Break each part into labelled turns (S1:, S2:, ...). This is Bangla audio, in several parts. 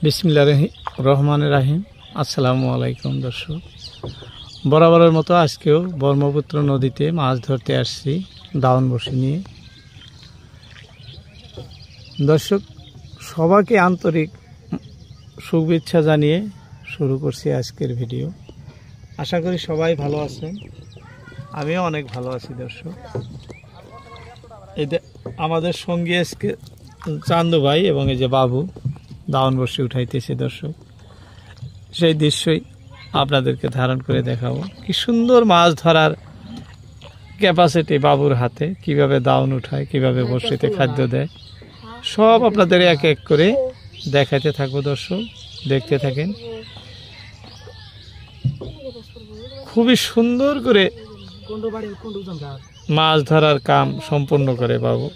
S1: বিসমিল্লাহির রহমানির রহিম। আসসালামু আলাইকুম দর্শক, বরাবরের মতো আজকেও ব্রহ্মপুত্র নদীতে মাছ ধরতে আসছি দাউন বড়শি নিয়ে। দর্শক সবাইকে আন্তরিক শুভেচ্ছা জানিয়ে শুরু করছি আজকের ভিডিও। আশা করি সবাই ভালো আছেন, আমিও অনেক ভালো আছি। দর্শক এই আমাদের সঙ্গী আজকে চান্দু ভাই এবং এই যে বাবু দাউন বড়শি উঠাইতেছে। দর্শক সেই দৃশ্যই আপনাদেরকে ধারণ করে দেখাবো। কি সুন্দর মাছ ধরার ক্যাপাসিটি বাবুর হাতে, কিভাবে দাউন উঠায়, কিভাবে বড়শিতে খাদ্য দেয়, সব আপনাদের এক এক করে দেখাতে থাকবো। দর্শক দেখতে থাকেন। খুবই সুন্দর করে মাছ ধরার কাম সম্পূর্ণ করে বাবু।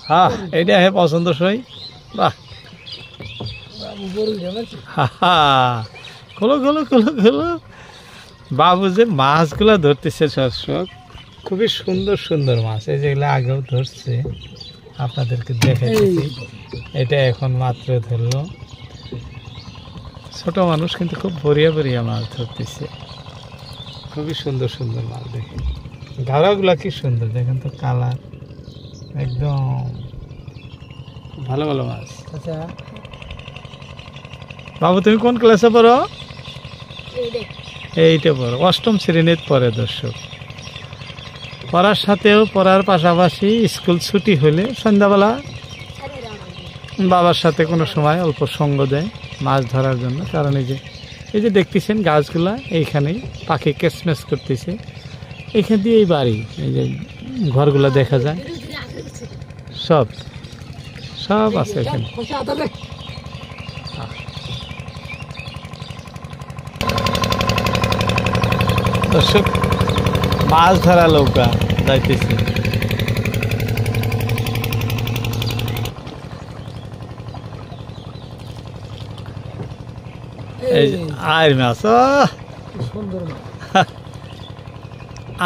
S1: হ্যাঁ, এটা হে পছন্দসই। বাহ, খোলো খোলো খোলো খোলো। বাবু যে মাছগুলা ধরতেছে দর্শক, খুবই সুন্দর সুন্দর মাছ। এই যেগুলো আগেও ধরছে, আপনাদেরকে দেখাচ্ছি। এটা এখন মাত্র ধরলো। ছোট মানুষ কিন্তু খুব ভরিয়া ভরিয়া মাছ ধরতেছে। খুবই সুন্দর সুন্দর মাছ দেখেন, ধারাগুলা কি সুন্দর দেখেন তো, কালার একদম ভালো ভালো মাছ। আচ্ছা বাবু, তুমি কোন ক্লাসে পড়ো? এইটা পড়ো, অষ্টম শ্রেণীতে পড়ে। দর্শক পড়ার সাথেও, পড়ার পাশাপাশি স্কুল ছুটি হলে সন্ধ্যাবেলা বাবার সাথে কোনো সময় অল্প সঙ্গ দেয় মাছ ধরার জন্য। কারণ এই যে দেখতেছেন গাছগুলা, এইখানেই পাখি ক্যাচম্যাচ করতেছে। এখান দিয়ে এই বাড়ি, এই যে ঘরগুলা দেখা যায়, সব সব আছে এখানে। দর্শক মাছ ধরা নৌকা যাইতেছে। এই আর মাছ,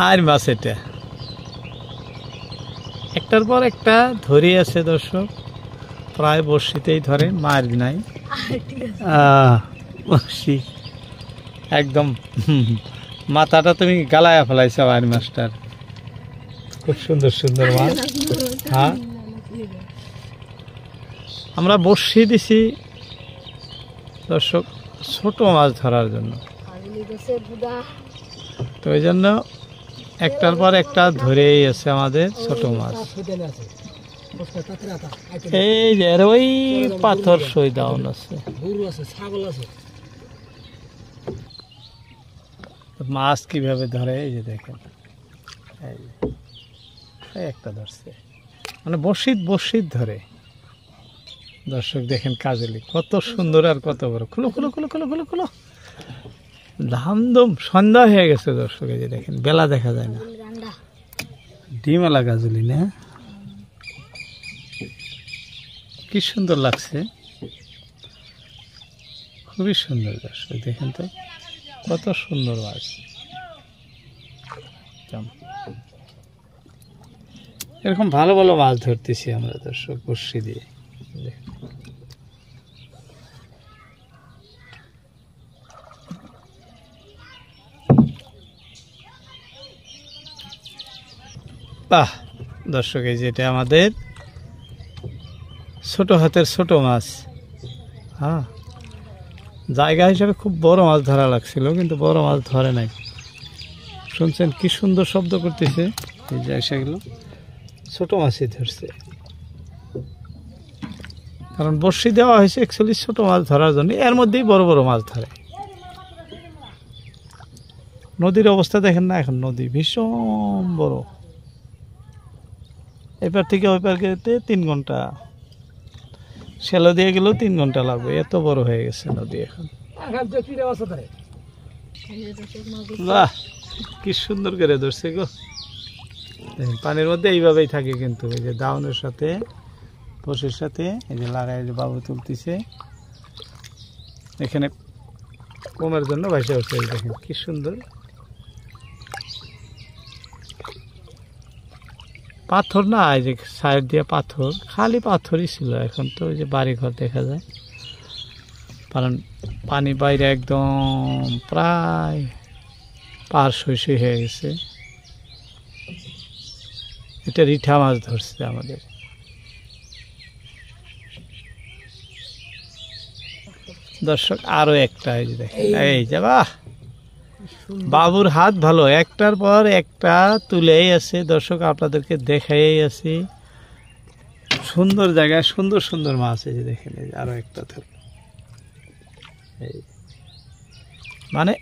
S1: আর মাছ এটা একটার পর একটা ধরে আছে। দর্শক প্রায় বড়শিতেই ধরে, মার নাই। বড়শি একদম মাথাটা তুমি গালায়া ফেলাইছ আর মাছটার। খুব সুন্দর সুন্দর মাছ। হ্যাঁ, আমরা বড়শি দিছি দর্শক ছোট মাছ ধরার জন্য, তো ওই জন্য একটার পর একটা ধরেই আছে আমাদের ছোট মাছ। এই যে ওই পাথর সই দাউন আছে, মাছ কিভাবে ধরে এই যে দেখেন। এই একটা ধরছে, মানে বসিত ধরে। দর্শক দেখেন কাজলি কত সুন্দর আর কত বড়। খুলো খুলো খুলো খুলো খুলো খুলো। ধামধুম সন্ধ্যা হয়ে গেছে দর্শক, এই যে দেখেন বেলা দেখা যায় না। ডিমালা গাজলি না, কি সুন্দর লাগছে, খুবই সুন্দর। দর্শক দেখেন তো কত সুন্দর মাছ। এরকম ভালো ভালো মাছ ধরতেছি আমরা দর্শক বড়শি দিয়ে। বাহ দর্শক, এই যেটা আমাদের ছোট হাতের ছোট মাছ। হ্যাঁ, জায়গা হিসাবে খুব বড় মাছ ধরা লাগছিল, কিন্তু বড় মাছ ধরে নাই। শুনছেন কি সুন্দর শব্দ করতেছে। এই যে সেগুলো ছোট মাছই ধরছে, কারণ বড়শি দেওয়া হয়েছে অ্যাকচুয়ালি ছোট মাছ ধরার জন্য। এর মধ্যেই বড় বড় মাছ ধরে। নদীর অবস্থা দেখেন না, এখন নদী ভীষণ বড়। এপার থেকে ওই পার যেতে 3 ঘন্টা, শ্যালো দিয়ে গেলেও 3 ঘন্টা লাগবে, এত বড় হয়ে গেছে নদী এখন। বাহ, কি সুন্দর করে ধরছে গো। পানির মধ্যে এইভাবেই থাকে কিন্তু। এই যে দাউনের সাথে বড়শির সাথে এই যে লাগাই, যে বাবু তুলতেছে এখানে কমের জন্য ভাসে উঠছে। দেখেন কি সুন্দর। পাথর না, এই যে সাইড দিয়ে পাথর, খালি পাথরই ছিল। এখন তো ওই যে বাড়িঘর দেখা যায়, কারণ পানি বাইরে একদম প্রায় পার সই হয়ে গেছে। এটা রিঠা মাছ ধরছে আমাদের। দর্শক আরো একটা, এই যে দেখেন, এই যে বাহ, বাবুর হাত ভালো, একটার পর একটা তুলেই আছে। দর্শক আপনাদেরকে দেখাই আছি, সুন্দর জায়গায় সুন্দর সুন্দর মাছ। এই যে দেখেন, এই যে আরো একটা ধর, এই মানে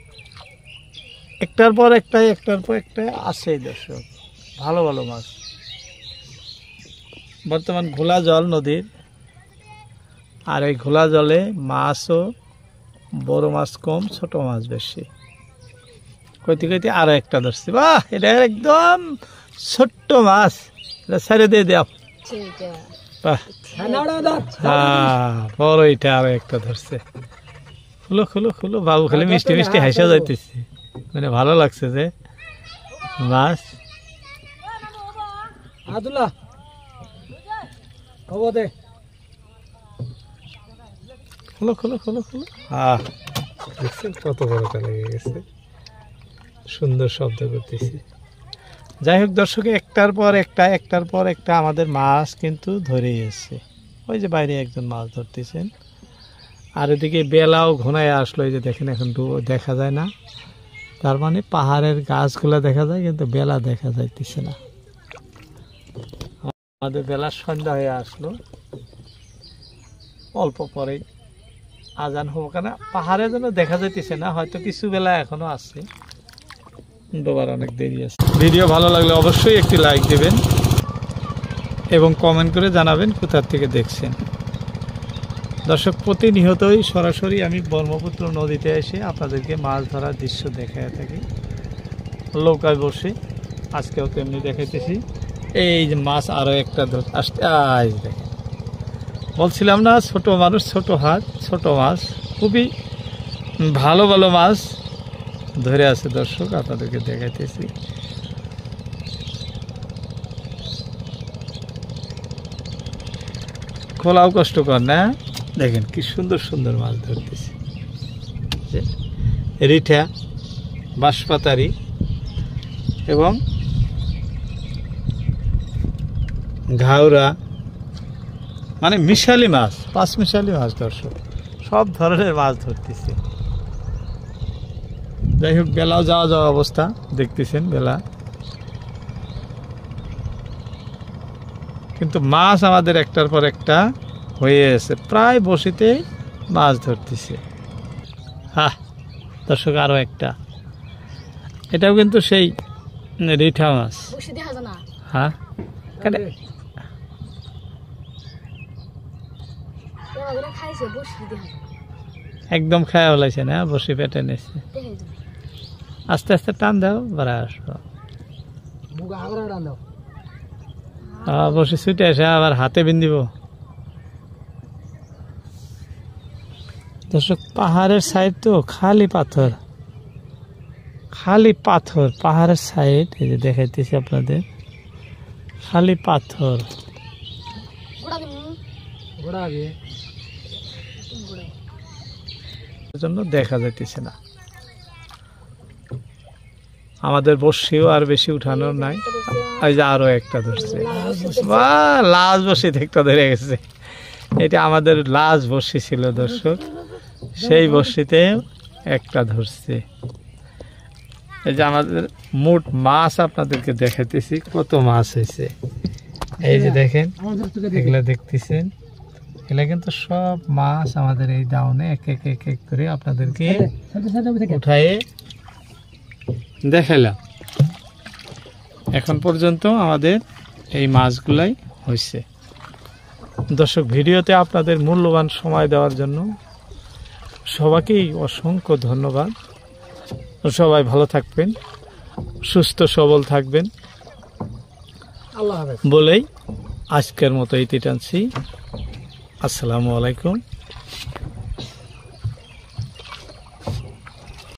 S1: একটার পর একটা আছে। দর্শক ভালো ভালো মাছ। বর্তমান ঘোলা জল নদীর, আর এই ঘোলা জলে মাছও বড় মাছ কম, ছোট মাছ বেশি। কইতে কইতে আরো একটা ধরছি, বাহ, এটা একদম ছোট্ট মাছ, এটা ছেড়ে দিয়ে দাও। বাহ, বড়, এটা আরো একটা ধরছে। খুলো খুলো খুলো, বাবু খালি মিষ্টি মিষ্টি হাসা যাইতেছে, মানে ভালো লাগছে যে মাছ। খুলো খুলো খুলো খুলো, দেখছেন কত বড়টা লেগে গেছে, সুন্দর শব্দ করতেছি। যাই হোক দর্শক, একটার পর একটা আমাদের মাছ কিন্তু ধরে এসছে। ওই যে বাইরে একজন মাছ ধরতেছেন, আর এদিকে বেলাও ঘনায় আসলো। এই যে দেখেন, এখন দেখা যায় না, তার মানে পাহাড়ের গাছগুলা দেখা যায়, কিন্তু বেলা দেখা যাইতেছে না। আমাদের বেলার সন্ধ্যা হয়ে আসলো, অল্প পরে আজান হবো, কেন পাহাড়ে যেন দেখা যাইতেছে না, হয়তো কিছু বেলা এখনো আছে, ডোবার অনেক দেরি আছে। ভিডিও ভালো লাগলে অবশ্যই একটি লাইক দেবেন এবং কমেন্ট করে জানাবেন কোথা থেকে দেখছেন। দর্শক প্রতিনিয়তই সরাসরি আমি ব্রহ্মপুত্র নদীতে এসে আপনাদেরকে মাছ ধরার দৃশ্য দেখায় থাকি, নৌকায় বসে। আজকেও তেমনি দেখাইতেছি। এই যে মাছ আরও একটা আসতে, আজ দেখেন, বলছিলাম না ছোট মানুষ ছোট হাত, ছোট মাছ, খুবই ভালো ভালো মাছ ধরে আছে। দর্শক আপনাদেরকে দেখাইতেছি। খোলাও কষ্টকর না, দেখেন কি সুন্দর সুন্দর মাছ ধরতেছে। রিঠা, বাঁশপাতারি এবং ঘাওড়া, মানে মিশালি মাছ, 5 মিশালি মাছ। দর্শক সব ধরনের মাছ ধরতেছে। যাই হোক, বেলাও যাওয়া অবস্থা দেখতেছেন, বেলা, কিন্তু মাছ আমাদের একটার পর একটা হয়ে আছে, প্রায় বসিতে মাছ ধরতেছে। হ্যাঁ দর্শক, আরো একটা, এটাও কিন্তু সেই রিঠা মাছ। হ্যাঁ, একদম খায়া হলাইছে না, বসি পেটে নিচ্ছে। আস্তে আস্তে টান দাও, বাড়া আসবো। বসে ছুটে আসে, আবার হাতে বিন্দিব। দর্শক পাহাড়ের সাইড তো খালি পাথর, খালি পাথর, পাহাড়ের সাইড। এই যে দেখাইতেছি আপনাদের, খালি পাথর। জন্য দেখা যাইতেছে না। আমাদের বর্ষিও আর বেশি উঠানোর নাই। এই যে আরো একটা ধরছে, বা লাশ বর্ষি একটা ধরে গেছে। এটা আমাদের লাশ বর্ষি ছিল দর্শক, সেই বর্ষিতে একটা ধরছে। এই যে আমাদের মোট মাছ আপনাদেরকে দেখাইতেছি, কত মাছ হয়েছে। এই যে দেখেন, এগুলা দেখতেছেন, এগুলা কিন্তু সব মাছ আমাদের এই ডাউনে এক এক করে আপনাদেরকে উঠায়ে দেখাইলাম। এখন পর্যন্ত আমাদের এই মাছগুলাই হয়েছে। দর্শক, ভিডিওতে আপনাদের মূল্যবান সময় দেওয়ার জন্য সবাইকেই অসংখ্য ধন্যবাদ। সবাই ভালো থাকবেন, সুস্থ সবল থাকবেন বলেই আজকের মতো ইতি টানছি। আসসালামু আলাইকুম।